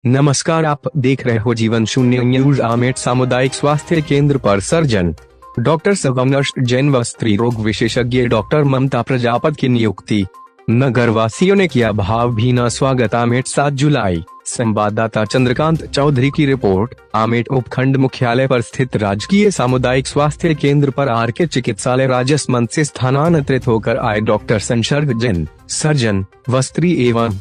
नमस्कार, आप देख रहे हो जीवन शून्य न्यूज। आमेट सामुदायिक स्वास्थ्य केंद्र पर सर्जन डॉक्टर सगमनश जैन व स्त्री रोग विशेषज्ञ डॉक्टर ममता प्रजापत की नियुक्ति। नगर वासियों ने किया भावभीना स्वागत। आमेट 7 जुलाई। संवाददाता चंद्रकांत चौधरी की रिपोर्ट। आमेट उपखंड मुख्यालय पर स्थित राजकीय सामुदायिक स्वास्थ्य केंद्र पर आरके चिकित्सालय राजसमंद से स्थानांतरित होकर आए डॉक्टर संसर्ग जैन, सर्जन व स्त्री एवं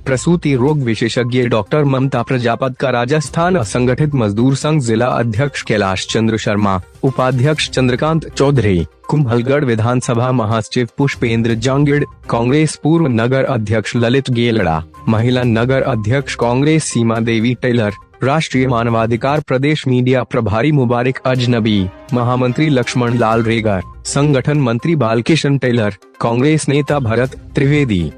प्रसूति रोग विशेषज्ञ डॉक्टर ममता प्रजापत का राजस्थान असंगठित मजदूर संघ जिला अध्यक्ष कैलाश चंद्र शर्मा, उपाध्यक्ष चंद्रकांत चौधरी, कुंभलगढ़ विधानसभा महासचिव पुष्पेंद्र जांगिड़, कांग्रेस पूर्व नगर अध्यक्ष ललित गेलड़ा, महिला नगर अध्यक्ष कांग्रेस सीमा देवी टेलर, राष्ट्रीय मानवाधिकार प्रदेश मीडिया प्रभारी मुबारक अजनबी, महामंत्री लक्ष्मण लाल रेगर, संगठन मंत्री बालकिशन टेलर, कांग्रेस नेता भरत त्रिवेदी,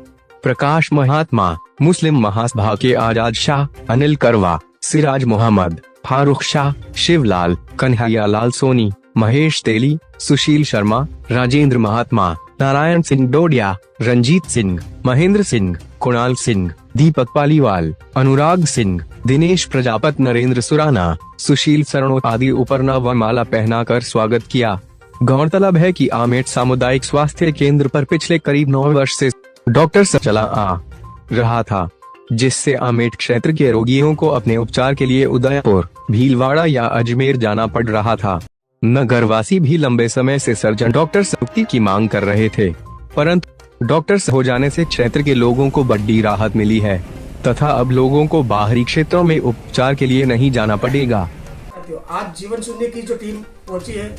प्रकाश महात्मा, मुस्लिम महासभा के आजाद शाह, अनिल करवा, सिराज मोहम्मद, फारूक शाह, शिवलाल, कन्हैया लाल सोनी, महेश तेली, सुशील शर्मा, राजेंद्र महात्मा, नारायण सिंह डोडिया, रंजीत सिंह, महेंद्र सिंह, कुणाल सिंह, दीपक पालीवाल, अनुराग सिंह, दिनेश प्रजापत, नरेंद्र सुराना, सुशील सरणो आदि उपरना व माला पहनाकर स्वागत किया। गौरतलब है कि आमेट सामुदायिक स्वास्थ्य केंद्र पर पिछले करीब 9 वर्ष से डॉक्टर चला आ रहा था, जिससे आमेट क्षेत्र के रोगियों को अपने उपचार के लिए उदयपुर, भीलवाड़ा या अजमेर जाना पड़ रहा था। नगरवासी भी लंबे समय से सर्जन डॉक्टर नियुक्ति की मांग कर रहे थे, परंतु डॉक्टर हो जाने से क्षेत्र के लोगों को बड़ी राहत मिली है तथा अब लोगों को बाहरी क्षेत्रों में उपचार के लिए नहीं जाना पड़ेगा। आज जीवन शून्य की जो टीम पहुंची है,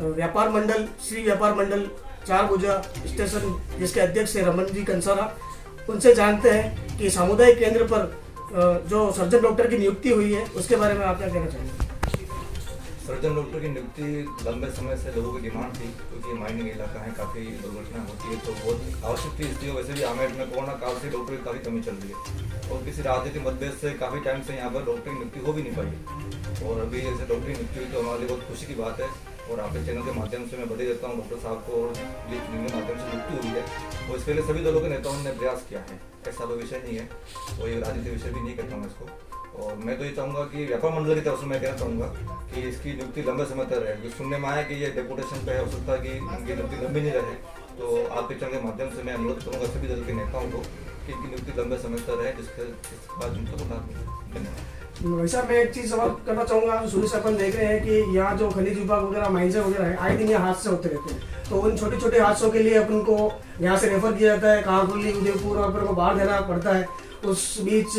व्यापार मंडल, श्री व्यापार मंडल 4 भुजा स्टेशन, जिसके अध्यक्ष है रमन जी कंसारा, उनसे जानते हैं कि सामुदायिक केंद्र पर जो सर्जन डॉक्टर की नियुक्ति हुई है उसके बारे में आप क्या कहना चाहेंगे? सर्जन डॉक्टर की नियुक्ति लंबे समय से लोगों की डिमांड थी, क्योंकि माइनिंग इलाका है, काफ़ी दुर्घटना होती है, तो बहुत आवश्यक थी। इसलिए वैसे भी आमेट में कोरोना काल से डॉक्टर की काफ़ी कमी चल रही है और किसी राजनीतिक मतभेद से काफ़ी टाइम से यहाँ पर डॉक्टर की नियुक्ति हो भी नहीं पाई और अभी ऐसे डॉक्टर की नियुक्ति हुई तो हमारे लिए बहुत खुशी की बात है। और आपके चैनल के माध्यम से मैं बधाई देता हूँ डॉक्टर साहब को, और जिनके माध्यम से नियुक्ति हुई है और इसके लिए सभी दलों के नेताओं ने प्रयास किया है। ऐसा कोई विषय नहीं है, कोई राजनीतिक विषय भी नहीं कहता हूँ इसको। और मैं तो ये चाहूँगा कि व्यापार मंडल की तरफ से मैं कहना चाहूँगा कि इसकी नियुक्ति लंबे समय तक रहे। सुनने में आया कि ये डेपुटेशन पे है, हो सकता है कि इनकी नियुक्ति लंबी नहीं रहे, तो आपके चैनल के माध्यम से मैं अनुरोध करूँगा सभी दल के नेताओं को कि इनकी नियुक्ति लंबे समय तक रहे, जिसके बाद उनको लाभ मिले। धन्यवाद। वैसा मैं एक चीज सवाल करना चाहूंगा। शुरू से अपन देख रहे हैं कि यहाँ जो खनिज विभाग वगैरह, माइंस वगैरह है, आए दिन यहाँ हादसे होते रहते हैं, तो उन छोटे छोटे हादसों के लिए अपन को यहाँ से रेफर किया जाता है, कांकुली, उदयपुर और अपन को बाहर देना पड़ता है। उस बीच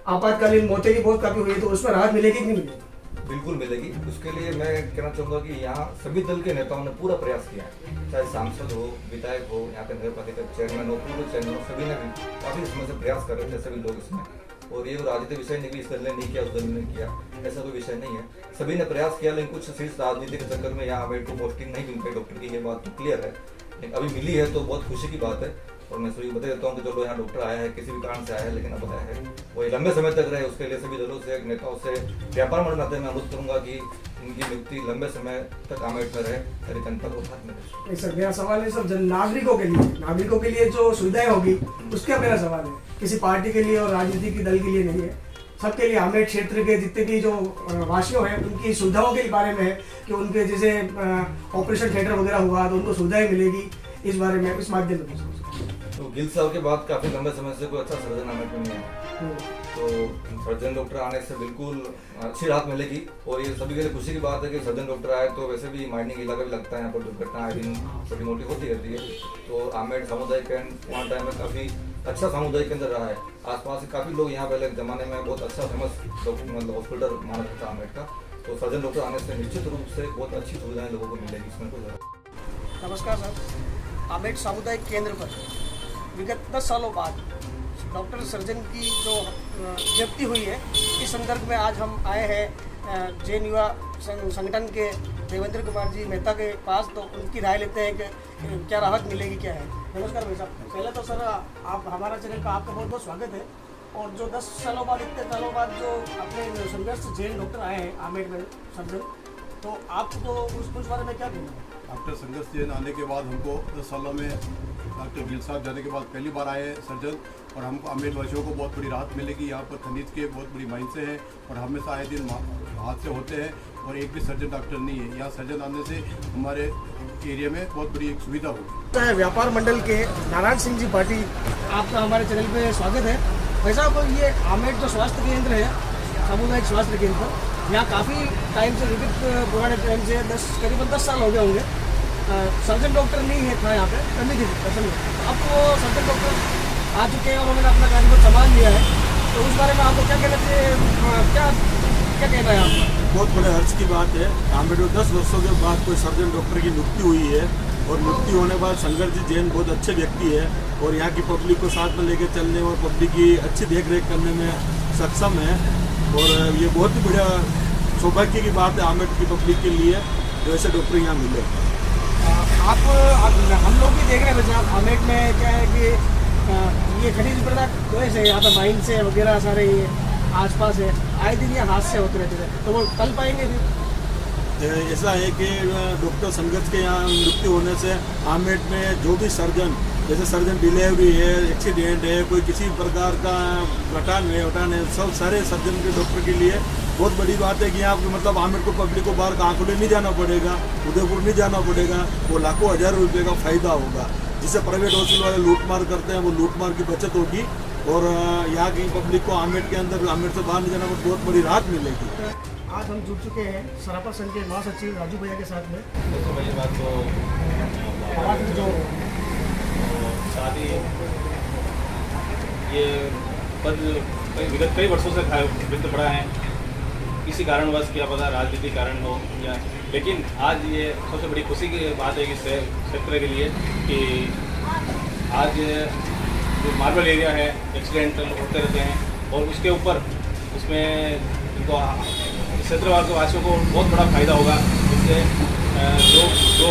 आपातकालीन मौतें भी बहुत काफी हुई है, तो उसमें राहत मिलेगी कि नहीं मिलेगी? बिल्कुल मिलेगी। उसके लिए मैं कहना चाहूँगा कि यहाँ सभी दल के नेताओं ने पूरा प्रयास किया है, चाहे सांसद हो, विधायक हो, यहाँ के नगर पालिका चेयरमैन हो, पूर्व चेयरमैन हो, सभी ने भी काफ़ी समय से प्रयास कर रहे थे सभी लोग इसमें। और ये राजनीतिक विषय नहीं कि इस दल ने नहीं किया, उस दल ने किया, ऐसा कोई विषय नहीं है। सभी ने प्रयास किया, लेकिन कुछ शीर्ष राजनीति के चक्कर में यहाँ आमेट को पोस्टिंग नहीं मिल पाई डॉक्टर की, ये बात तो क्लियर है। लेकिन अभी मिली है तो बहुत खुशी की बात है और मैं सभी बता देता हूँ कि चलो यहाँ डॉक्टर आया है, किसी भी कारण से आया है, लेकिन अब आया है, वो लंबे समय तक रहे। उसके लिए सभी दलों से, नेताओं से, व्यापार मंडल नाते मैं अनुरोध करूंगा कि इनकी नियुक्ति लंबे समय तक आमेट में रहे, सारी जनता को हाथ में रहे। सर, मेरा सवाल है सब नागरिकों के लिए जो सुविधाएं होगी उसका मेरा सवाल है, किसी पार्टी के लिए और राजनीतिक दल के लिए नहीं है, सबके लिए। आमेट क्षेत्र के जितने भी जो वासियों हैं उनकी सुविधाओं के बारे में है कि उनके जैसे ऑपरेशन थिएटर वगैरह हुआ तो उनको सुविधाएं मिलेगी, इस बारे में, इस माध्यम से। तो गिल साहब के बाद काफी लंबे समय से कोई अच्छा सर्जन आमेट में नहीं है, तो सर्जन डॉक्टर आने से बिल्कुल अच्छी राहत मिलेगी और ये सभी के लिए खुशी की बात है कि सर्जन डॉक्टर आए। तो वैसे भी माइनिंग इलाका भी लगता है, यहाँ पर दुर्घटना आए दिन छोटी मोटी होती रहती है, तो आमेट सामुदायिक केंद्र वहाँ टाइम में काफी अच्छा सामुदायिक केंद्र रहा है। आसपास से काफी लोग यहाँ पहले जमाने में बहुत अच्छा फेमस मतलब हॉस्पिटल माना जाता है आमेट का, तो सर्जन डॉक्टर आने से निश्चित रूप से बहुत अच्छी सुविधाएं लोगों को मिलेगी, इसमें कोई। नमस्कार सर, आमेट सामुदायिक केंद्र पर विगत 10 सालों बाद डॉक्टर सर्जन की जो नियुक्ति हुई है, इस संदर्भ में आज हम आए हैं जैन युवा संगठन के देवेंद्र कुमार जी मेहता के पास, तो उनकी राय लेते हैं कि क्या राहत मिलेगी, क्या है। नमस्कार भाई साहब। पहले तो सर आप हमारा चैनल का आपका बहुत बहुत स्वागत है। और जो 10 सालों बाद, इतने सालों बाद जो अपने संघर्ष जैन डॉक्टर आए हैं आमेट में सर्जन, तो आपको उस बारे में क्या कहना है? डॉक्टर संघर्ष जैन आने के बाद हमको 10 सालों में डॉक्टर गिल साहब जाने के बाद पहली बार आए हैं सर्जन, और हमको आमेर वासियों को बहुत बड़ी राहत मिलेगी। यहाँ पर खनिज के बहुत बड़ी माइन से हैं और हमेशा आए दिन हादसे होते हैं और एक भी सर्जन डॉक्टर नहीं है। यहाँ सर्जन आने से हमारे एरिया में बहुत बड़ी एक सुविधा होगी। व्यापार मंडल के नारायण सिंह जी पाटी, आपका हमारे चैनल पे स्वागत है। भाई साहब, ये आमेर जो स्वास्थ्य केंद्र है, सामुदायिक स्वास्थ्य केंद्र, यहाँ काफ़ी टाइम से पुराने टाइम से करीबन 10 साल हो गए होंगे, सर्जन डॉक्टर नहीं है था यहाँ पे, कमी थी असल में। अब वो सर्जन डॉक्टर आ चुके हैं और उन्होंने अपना कार्य संभाल लिया है, तो उस बारे में आपको क्या कहना चाहिए, क्या कहना है आपका? बहुत बड़े हर्ष की बात है। आमेर में 10 वर्षों के बाद कोई सर्जन डॉक्टर की नियुक्ति हुई है, और नियुक्ति होने के बाद शंकर जी जैन बहुत अच्छे व्यक्ति है और यहाँ की पब्लिक को साथ में लेकर चलने और पब्लिक की अच्छी देख रेख करने में सक्षम है। और ये बहुत ही बढ़िया सौभाग्य की बात है आमेर की पब्लिक के लिए जो ऐसे डॉक्टर यहाँ मिले। आप हम लोग भी देख रहे हैं वैसे आमेर में क्या है कि ये खनिज पदार्थ वैसे यहाँ पर माइन से वगैरह सारे ये आसपास है, आए दिन ये हादसे होते रहते थे, तो वो कल पाएंगे फिर? ऐसा है कि डॉक्टर संघर्ष के यहाँ नियुक्ति होने से आमेर में जो भी सर्जन, जैसे सर्जन डिलीवरी है, एक्सीडेंट है, कोई किसी प्रकार का घटान है, सब सारे सर्जन के डॉक्टर के लिए बहुत बड़ी बात है कि यहाँ मतलब आमेर को पब्लिक को बाहर कांकुले नहीं जाना पड़ेगा, उदयपुर नहीं जाना पड़ेगा। वो लाखों हज़ारों रुपये का फायदा होगा, जिसे प्राइवेट हॉस्पिटल वाले लूटमार करते हैं, वो लूटमार की बचत होगी और यहाँ की पब्लिक को आमेर के अंदर, आमेर से बाहर नहीं जाना पर बहुत बड़ी राहत मिलेगी। आज हम जुड़ चुके हैं सराफा संघ के महासचिव राजू भैया के साथ में। तो पहली बात तो जो शादी ये पद विगत कई वर्षों से रिक्त पड़ा है, किसी कारणवश क्या पता राजनीतिक कारण हो या, लेकिन आज ये सबसे बड़ी खुशी की बात है कि क्षेत्र के लिए कि आज जो मार्बल एरिया है एक्सीडेंट होते रहते हैं और उसके ऊपर उसमें इनको क्षेत्रवासियों को बहुत बड़ा फायदा होगा। इससे जो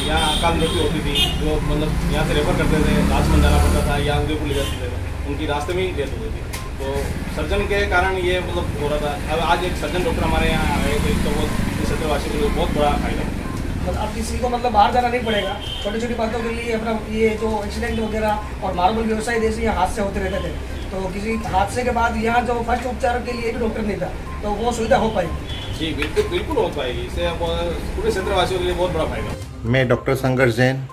यहाँ अकाल मृत्यु होती थी, जो मतलब यहाँ से रेफर करते थे, राजमंद जाना पड़ता था या उदयपुर ले जाते थे, उनकी रास्ते में ही डेथ होती थी। तो सर्जन के कारण ये मतलब हो रहा था। अब आज एक सर्जन डॉक्टर हमारे यहाँ आए तो वो क्षेत्रवासियों के लिए बहुत बड़ा फायदा होगा। अब किसी को मतलब बाहर जाना नहीं पड़ेगा, छोटी छोटी बातों के लिए अपना ये जो एक्सीडेंट वगैरह और मार्बल व्यवसाय जैसे यहाँ हादसे होते रहते थे, तो किसी हादसे के बाद यहाँ जो फर्स्ट उपचार के लिए भी डॉक्टर नहीं था, तो वो सुविधा हो पाएगी। जी बिल्कुल हो पाएगी, इससे पूरे क्षेत्रवासियों के लिए बहुत बड़ा फायदा। मैं डॉक्टर संघर्ष जैन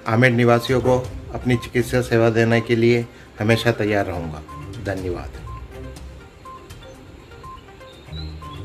आमेर निवासियों को अपनी चिकित्सा सेवा देने के लिए हमेशा तैयार रहूँगा। धन्यवाद।